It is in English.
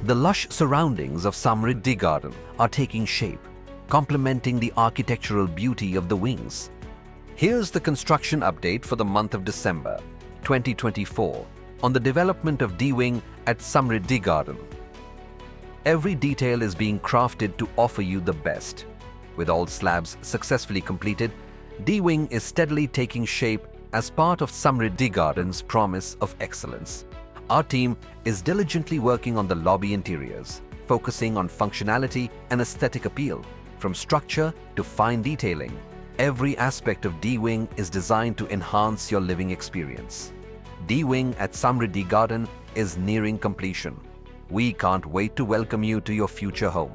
The lush surroundings of Samriddhi Garden are taking shape, complementing the architectural beauty of the wings. Here's the construction update for the month of December 2024 on the development of D-Wing at Samriddhi Garden. Every detail is being crafted to offer you the best. With all slabs successfully completed, D-Wing is steadily taking shape as part of Samriddhi Garden's promise of excellence. Our team is diligently working on the lobby interiors, focusing on functionality and aesthetic appeal. From structure to fine detailing, every aspect of D-Wing is designed to enhance your living experience. D-Wing at Samriddhi Garden is nearing completion. We can't wait to welcome you to your future home.